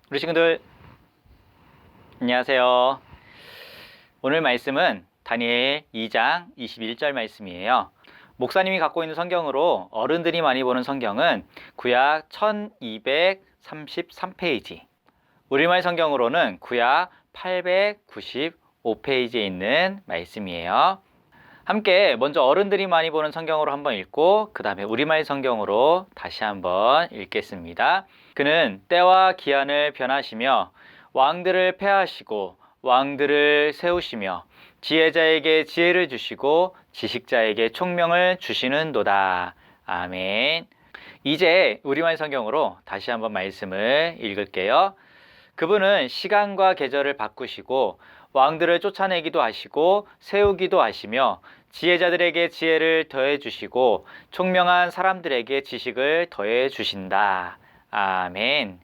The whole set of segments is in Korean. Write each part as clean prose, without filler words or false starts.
우리 친구들 안녕하세요. 오늘 말씀은 다니엘 2장 21절 말씀이에요. 목사님이 갖고 있는 성경으로 어른들이 많이 보는 성경은 구약 1233페이지, 우리말 성경으로는 구약 895페이지에 있는 말씀이에요. 함께 먼저 어른들이 많이 보는 성경으로 한번 읽고 그 다음에 우리말 성경으로 다시 한번 읽겠습니다. 그는 때와 기한을 변하시며 왕들을 폐하시고 왕들을 세우시며 지혜자에게 지혜를 주시고 지식자에게 총명을 주시는도다. 아멘. 이제 우리말 성경으로 다시 한번 말씀을 읽을게요. 그분은 시간과 계절을 바꾸시고 왕들을 쫓아내기도 하시고 세우기도 하시며 지혜자들에게 지혜를 더해 주시고 총명한 사람들에게 지식을 더해 주신다. 아멘.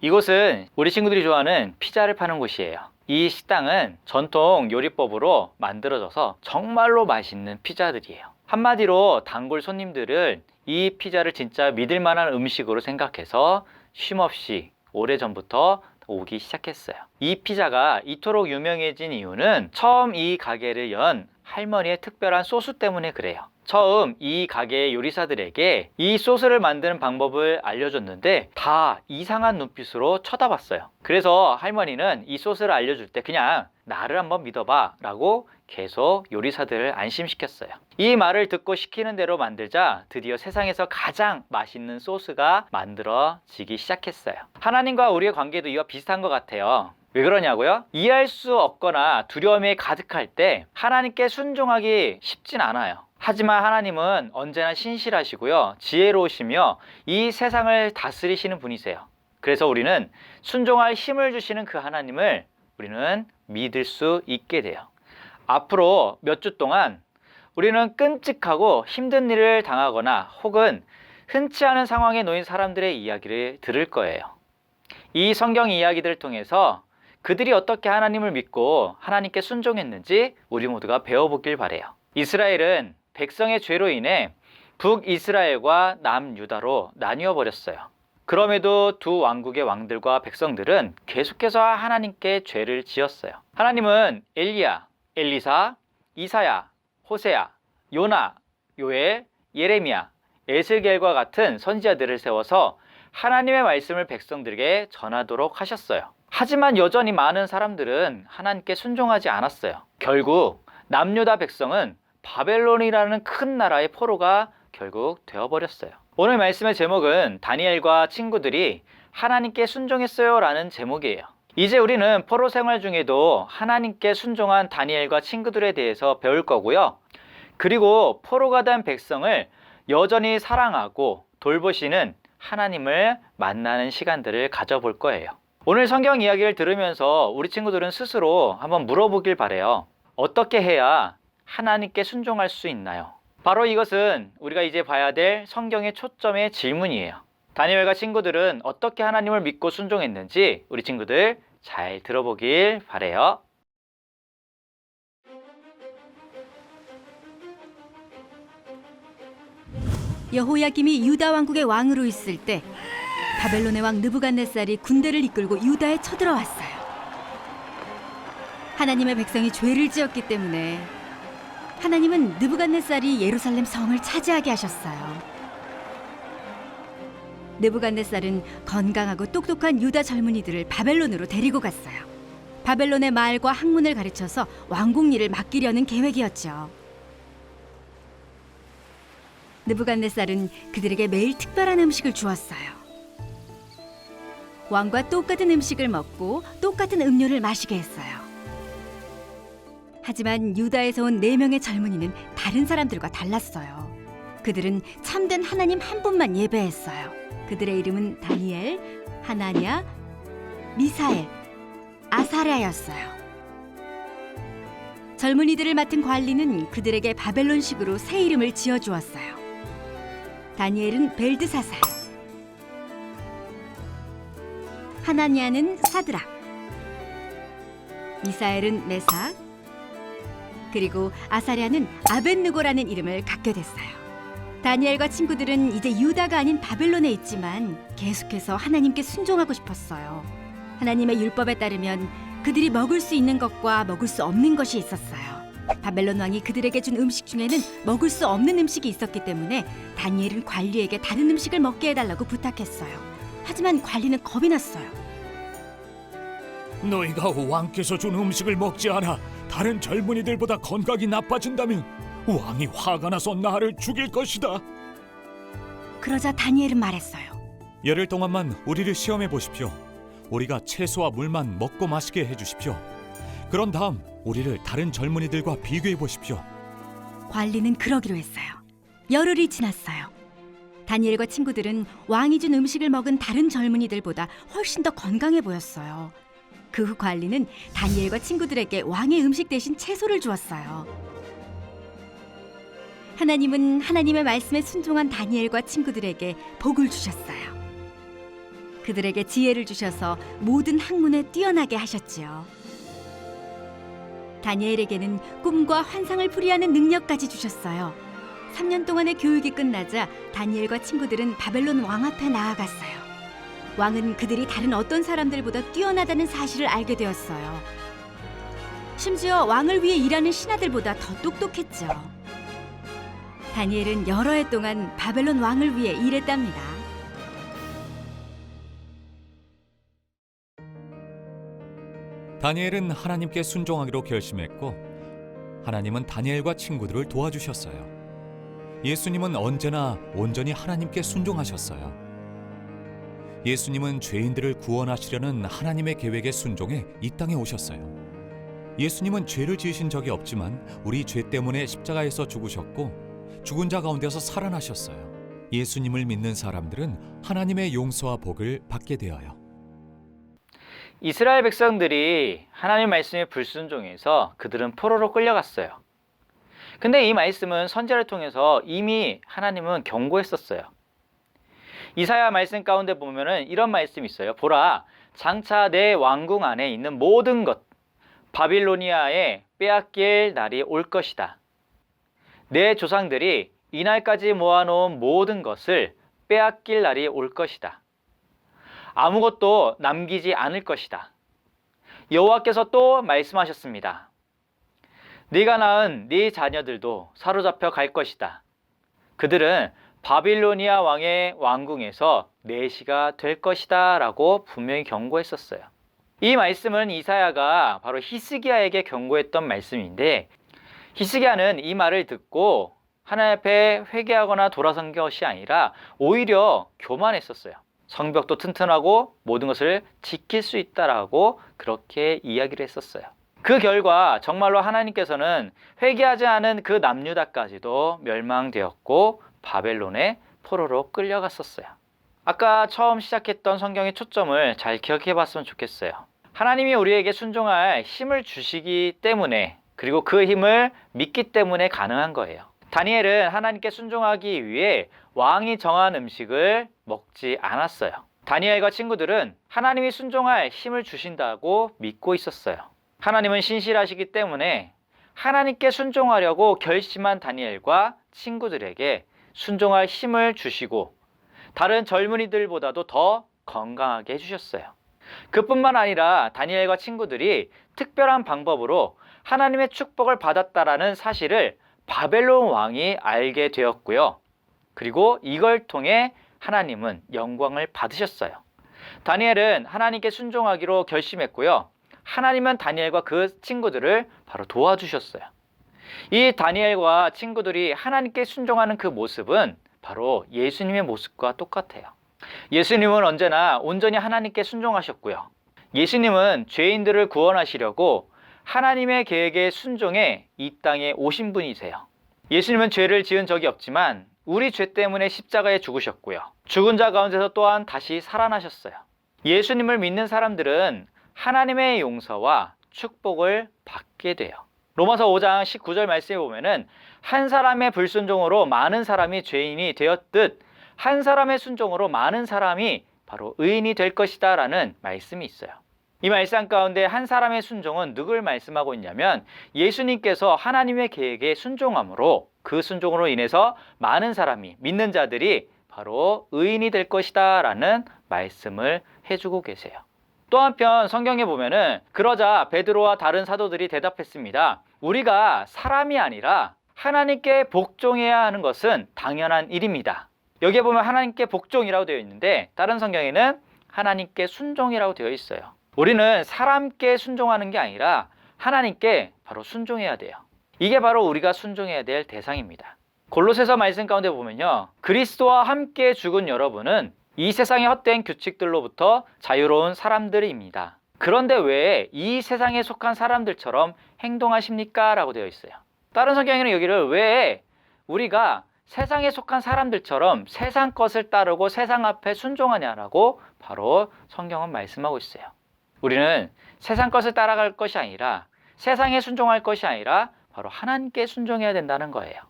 이곳은 우리 친구들이 좋아하는 피자를 파는 곳이에요. 이 식당은 전통 요리법으로 만들어져서 정말로 맛있는 피자들이에요. 한마디로 단골 손님들은 이 피자를 진짜 믿을 만한 음식으로 생각해서 쉼없이 오래전부터 오기 시작했어요. 이 피자가 이토록 유명해진 이유는 처음 이 가게를 연 할머니의 특별한 소스 때문에 그래요. 처음 이 가게의 요리사들에게 이 소스를 만드는 방법을 알려줬는데 다 이상한 눈빛으로 쳐다봤어요. 그래서 할머니는 이 소스를 알려줄 때 그냥 나를 한번 믿어봐 라고 계속 요리사들을 안심시켰어요. 이 말을 듣고 시키는 대로 만들자 드디어 세상에서 가장 맛있는 소스가 만들어지기 시작했어요. 하나님과 우리의 관계도 이와 비슷한 것 같아요. 왜 그러냐고요? 이해할 수 없거나 두려움이 가득할 때 하나님께 순종하기 쉽진 않아요. 하지만 하나님은 언제나 신실하시고요, 지혜로우시며 이 세상을 다스리시는 분이세요. 그래서 우리는 순종할 힘을 주시는 그 하나님을 우리는 믿을 수 있게 돼요. 앞으로 몇 주 동안 우리는 끔찍하고 힘든 일을 당하거나 혹은 흔치 않은 상황에 놓인 사람들의 이야기를 들을 거예요. 이 성경 이야기들을 통해서 그들이 어떻게 하나님을 믿고 하나님께 순종했는지 우리 모두가 배워보길 바래요. 이스라엘은 백성의 죄로 인해 북이스라엘과 남유다로 나뉘어 버렸어요. 그럼에도 두 왕국의 왕들과 백성들은 계속해서 하나님께 죄를 지었어요. 하나님은 엘리야, 엘리사, 이사야, 호세야, 요나, 요엘, 예레미야, 에스겔과 같은 선지자들을 세워서 하나님의 말씀을 백성들에게 전하도록 하셨어요. 하지만 여전히 많은 사람들은 하나님께 순종하지 않았어요. 결국 남유다 백성은 바벨론이라는 큰 나라의 포로가 결국 되어버렸어요. 오늘 말씀의 제목은 다니엘과 친구들이 하나님께 순종했어요 라는 제목이에요. 이제 우리는 포로 생활 중에도 하나님께 순종한 다니엘과 친구들에 대해서 배울 거고요. 그리고 포로가 된 백성을 여전히 사랑하고 돌보시는 하나님을 만나는 시간들을 가져볼 거예요. 오늘 성경 이야기를 들으면서 우리 친구들은 스스로 한번 물어보길 바래요. 어떻게 해야 하나님께 순종할 수 있나요? 바로 이것은 우리가 이제 봐야 될 성경의 초점의 질문이에요. 다니엘과 친구들은 어떻게 하나님을 믿고 순종했는지 우리 친구들 잘 들어보길 바래요. 여호야김이 유다 왕국의 왕으로 있을 때 바벨론의 왕 느부갓네살이 군대를 이끌고 유다에 쳐들어왔어요. 하나님의 백성이 죄를 지었기 때문에 하나님은 느부갓네살이 예루살렘 성을 차지하게 하셨어요. 느부갓네살은 건강하고 똑똑한 유다 젊은이들을 바벨론으로 데리고 갔어요. 바벨론의 말과 학문을 가르쳐서 왕국 일을 맡기려는 계획이었죠. 느부갓네살은 그들에게 매일 특별한 음식을 주었어요. 왕과 똑같은 음식을 먹고 똑같은 음료를 마시게 했어요. 하지만 유다에서 온 4명의 젊은이는 다른 사람들과 달랐어요. 그들은 참된 하나님 한 분만 예배했어요. 그들의 이름은 다니엘, 하나냐, 미사엘, 아사랴였어요. 젊은이들을 맡은 관리는 그들에게 바벨론식으로 새 이름을 지어주었어요. 다니엘은 벨드사살, 하나냐는 사드락, 미사엘은 메삭, 그리고 아사랴는 아벳느고라는 이름을 갖게 됐어요. 다니엘과 친구들은 이제 유다가 아닌 바벨론에 있지만 계속해서 하나님께 순종하고 싶었어요. 하나님의 율법에 따르면 그들이 먹을 수 있는 것과 먹을 수 없는 것이 있었어요. 바벨론 왕이 그들에게 준 음식 중에는 먹을 수 없는 음식이 있었기 때문에 다니엘은 관리에게 다른 음식을 먹게 해달라고 부탁했어요. 하지만 관리는 겁이 났어요. 너희가 왕께서 준 음식을 먹지 않아 다른 젊은이들보다 건강이 나빠진다면 왕이 화가 나서 나를 죽일 것이다. 그러자 다니엘은 말했어요. 열흘 동안만 우리를 시험해 보십시오. 우리가 채소와 물만 먹고 마시게 해주십시오. 그런 다음 우리를 다른 젊은이들과 비교해 보십시오. 관리는 그러기로 했어요. 열흘이 지났어요. 다니엘과 친구들은 왕이 준 음식을 먹은 다른 젊은이들보다 훨씬 더 건강해 보였어요. 그 후 관리는 다니엘과 친구들에게 왕의 음식 대신 채소를 주었어요. 하나님은 하나님의 말씀에 순종한 다니엘과 친구들에게 복을 주셨어요. 그들에게 지혜를 주셔서 모든 학문에 뛰어나게 하셨지요. 다니엘에게는 꿈과 환상을 풀이하는 능력까지 주셨어요. 3년 동안의 교육이 끝나자 다니엘과 친구들은 바벨론 왕 앞에 나아갔어요. 왕은 그들이 다른 어떤 사람들보다 뛰어나다는 사실을 알게 되었어요. 심지어 왕을 위해 일하는 신하들보다 더 똑똑했죠. 다니엘은 여러 해 동안 바벨론 왕을 위해 일했답니다. 다니엘은 하나님께 순종하기로 결심했고 하나님은 다니엘과 친구들을 도와주셨어요. 예수님은 언제나 온전히 하나님께 순종하셨어요. 예수님은 죄인들을 구원하시려는 하나님의 계획에 순종해 이 땅에 오셨어요. 예수님은 죄를 지으신 적이 없지만 우리 죄 때문에 십자가에서 죽으셨고 죽은 자 가운데서 살아나셨어요. 예수님을 믿는 사람들은 하나님의 용서와 복을 받게 되어요. 이스라엘 백성들이 하나님 말씀에 불순종해서 그들은 포로로 끌려갔어요. 근데 이 말씀은 선지자를 통해서 이미 하나님은 경고했었어요. 이사야 말씀 가운데 보면은 이런 말씀이 있어요. 보라, 장차 내 왕궁 안에 있는 모든 것 바빌로니아에 빼앗길 날이 올 것이다. 내 조상들이 이날까지 모아놓은 모든 것을 빼앗길 날이 올 것이다. 아무것도 남기지 않을 것이다. 여호와께서 또 말씀하셨습니다. 네가 낳은 네 자녀들도 사로잡혀 갈 것이다. 그들은 바빌로니아 왕의 왕궁에서 내시가 될 것이다 라고 분명히 경고했었어요. 이 말씀은 이사야가 바로 히스기야에게 경고했던 말씀인데, 히스기야는 이 말을 듣고 하나님 앞에 회개하거나 돌아선 것이 아니라 오히려 교만했었어요. 성벽도 튼튼하고 모든 것을 지킬 수 있다라고 그렇게 이야기를 했었어요. 그 결과 정말로 하나님께서는 회개하지 않은 그 남유다까지도 멸망되었고 바벨론의 포로로 끌려갔었어요. 아까 처음 시작했던 성경의 초점을 잘 기억해 봤으면 좋겠어요. 하나님이 우리에게 순종할 힘을 주시기 때문에, 그리고 그 힘을 믿기 때문에 가능한 거예요. 다니엘은 하나님께 순종하기 위해 왕이 정한 음식을 먹지 않았어요. 다니엘과 친구들은 하나님이 순종할 힘을 주신다고 믿고 있었어요. 하나님은 신실하시기 때문에 하나님께 순종하려고 결심한 다니엘과 친구들에게 순종할 힘을 주시고 다른 젊은이들보다도 더 건강하게 해주셨어요. 그뿐만 아니라 다니엘과 친구들이 특별한 방법으로 하나님의 축복을 받았다라는 사실을 바벨론 왕이 알게 되었고요. 그리고 이걸 통해 하나님은 영광을 받으셨어요. 다니엘은 하나님께 순종하기로 결심했고요. 하나님은 다니엘과 그 친구들을 바로 도와주셨어요. 이 다니엘과 친구들이 하나님께 순종하는 그 모습은 바로 예수님의 모습과 똑같아요. 예수님은 언제나 온전히 하나님께 순종하셨고요. 예수님은 죄인들을 구원하시려고 하나님의 계획에 순종해 이 땅에 오신 분이세요. 예수님은 죄를 지은 적이 없지만 우리 죄 때문에 십자가에 죽으셨고요. 죽은 자 가운데서 또한 다시 살아나셨어요. 예수님을 믿는 사람들은 하나님의 용서와 축복을 받게 돼요. 로마서 5장 19절 말씀에 보면은 한 사람의 불순종으로 많은 사람이 죄인이 되었듯 한 사람의 순종으로 많은 사람이 바로 의인이 될 것이다 라는 말씀이 있어요. 이 말씀 가운데 한 사람의 순종은 누굴 말씀하고 있냐면 예수님께서 하나님의 계획에 순종함으로 그 순종으로 인해서 많은 사람이 믿는 자들이 바로 의인이 될 것이다 라는 말씀을 해주고 계세요. 또 한편 성경에 보면은 그러자 베드로와 다른 사도들이 대답했습니다. 우리가 사람이 아니라 하나님께 복종해야 하는 것은 당연한 일입니다. 여기에 보면 하나님께 복종이라고 되어 있는데 다른 성경에는 하나님께 순종이라고 되어 있어요. 우리는 사람께 순종하는 게 아니라 하나님께 바로 순종해야 돼요. 이게 바로 우리가 순종해야 될 대상입니다. 골로새서 말씀 가운데 보면요, 그리스도와 함께 죽은 여러분은 이 세상의 헛된 규칙들로부터 자유로운 사람들입니다. 그런데 왜 이 세상에 속한 사람들처럼 행동하십니까? 라고 되어 있어요. 다른 성경에는 여기를 왜 우리가 세상에 속한 사람들처럼 세상 것을 따르고 세상 앞에 순종하냐라고 바로 성경은 말씀하고 있어요. 우리는 세상 것을 따라갈 것이 아니라 세상에 순종할 것이 아니라 바로 하나님께 순종해야 된다는 거예요.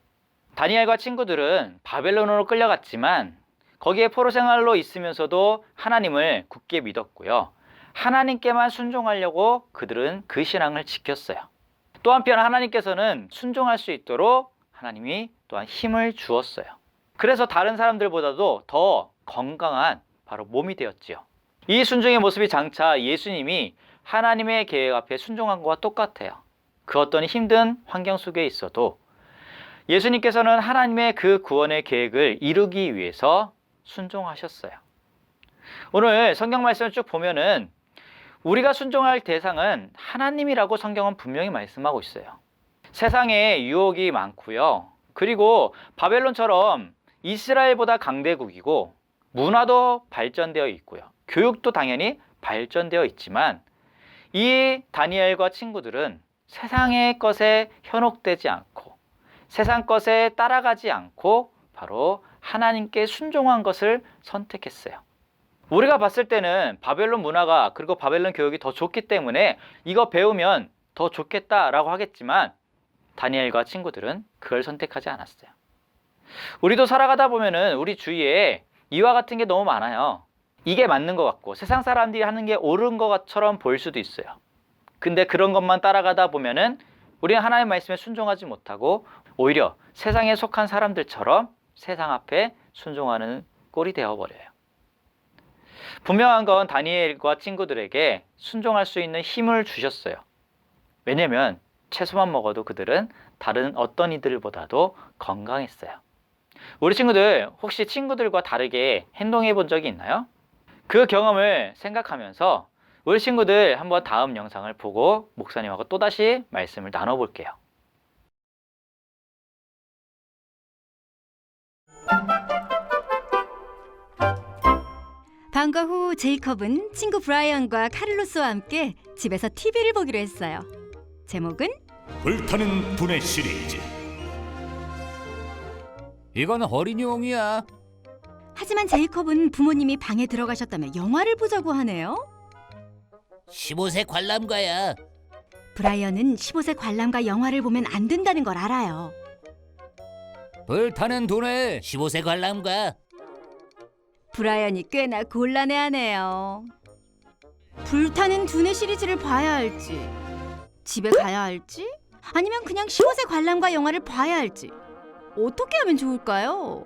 다니엘과 친구들은 바벨론으로 끌려갔지만 거기에 포로 생활로 있으면서도 하나님을 굳게 믿었고요. 하나님께만 순종하려고 그들은 그 신앙을 지켰어요. 또 한편 하나님께서는 순종할 수 있도록 하나님이 또한 힘을 주었어요. 그래서 다른 사람들보다도 더 건강한 바로 몸이 되었지요. 이 순종의 모습이 장차 예수님이 하나님의 계획 앞에 순종한 것과 똑같아요. 그 어떤 힘든 환경 속에 있어도 예수님께서는 하나님의 그 구원의 계획을 이루기 위해서 순종하셨어요. 오늘 성경 말씀을 쭉 보면은 우리가 순종할 대상은 하나님이라고 성경은 분명히 말씀하고 있어요. 세상에 유혹이 많고요. 그리고 바벨론처럼 이스라엘보다 강대국이고 문화도 발전되어 있고요. 교육도 당연히 발전되어 있지만 이 다니엘과 친구들은 세상의 것에 현혹되지 않고 세상 것에 따라가지 않고 바로 하나님께 순종한 것을 선택했어요. 우리가 봤을 때는 바벨론 문화가 그리고 바벨론 교육이 더 좋기 때문에 이거 배우면 더 좋겠다라고 하겠지만 다니엘과 친구들은 그걸 선택하지 않았어요. 우리도 살아가다 보면은 우리 주위에 이와 같은 게 너무 많아요. 이게 맞는 것 같고 세상 사람들이 하는 게 옳은 것처럼 보일 수도 있어요. 근데 그런 것만 따라가다 보면은 우리는 하나님의 말씀에 순종하지 못하고 오히려 세상에 속한 사람들처럼 세상 앞에 순종하는 꼴이 되어버려요. 분명한 건 다니엘과 친구들에게 순종할 수 있는 힘을 주셨어요. 왜냐면 채소만 먹어도 그들은 다른 어떤 이들보다도 건강했어요. 우리 친구들 혹시 친구들과 다르게 행동해 본 적이 있나요? 그 경험을 생각하면서 우리 친구들 한번 다음 영상을 보고 목사님하고 또다시 말씀을 나눠볼게요. 방과 후 제이컵은 친구 브라이언과 카를로스와 함께 집에서 TV를 보기로 했어요. 제목은 불타는 두뇌 시리즈. 이건 어린이용이야. 하지만 제이컵은 부모님이 방에 들어가셨다며 영화를 보자고 하네요. 15세 관람가야. 브라이언은 15세 관람가 영화를 보면 안 된다는 걸 알아요. 불타는 두뇌. 15세 관람가. 브라이언이 꽤나 곤란해하네요. 불타는 두뇌 시리즈를 봐야 할지, 집에 가야 할지, 아니면 그냥 15세 관람가 영화를 봐야 할지 어떻게 하면 좋을까요?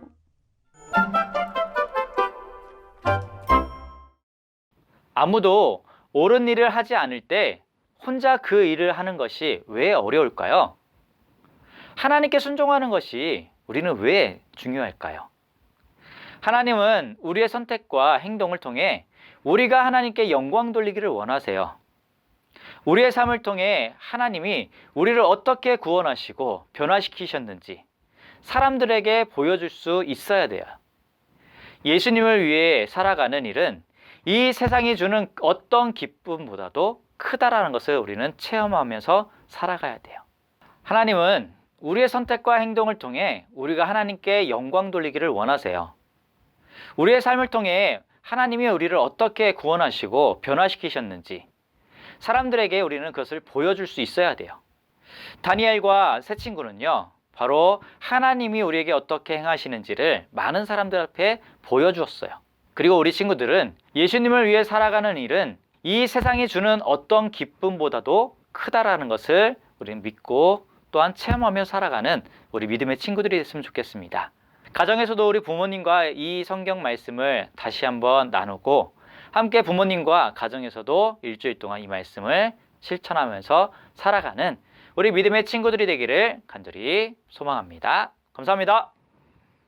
아무도 옳은 일을 하지 않을 때 혼자 그 일을 하는 것이 왜 어려울까요? 하나님께 순종하는 것이 우리는 왜 중요할까요? 하나님은 우리의 선택과 행동을 통해 우리가 하나님께 영광 돌리기를 원하세요. 우리의 삶을 통해 하나님이 우리를 어떻게 구원하시고 변화시키셨는지 사람들에게 보여줄 수 있어야 돼요. 예수님을 위해 살아가는 일은 이 세상이 주는 어떤 기쁨보다도 크다라는 것을 우리는 체험하면서 살아가야 돼요. 하나님은 우리의 선택과 행동을 통해 우리가 하나님께 영광 돌리기를 원하세요. 우리의 삶을 통해 하나님이 우리를 어떻게 구원하시고 변화시키셨는지 사람들에게 우리는 그것을 보여줄 수 있어야 돼요. 다니엘과 세 친구는요, 바로 하나님이 우리에게 어떻게 행하시는지를 많은 사람들 앞에 보여주었어요. 그리고 우리 친구들은 예수님을 위해 살아가는 일은 이 세상이 주는 어떤 기쁨보다도 크다라는 것을 우리는 믿고 또한 체험하며 살아가는 우리 믿음의 친구들이 됐으면 좋겠습니다. 가정에서도 우리 부모님과 이 성경 말씀을 다시 한번 나누고 함께 부모님과 가정에서도 일주일 동안 이 말씀을 실천하면서 살아가는 우리 믿음의 친구들이 되기를 간절히 소망합니다. 감사합니다.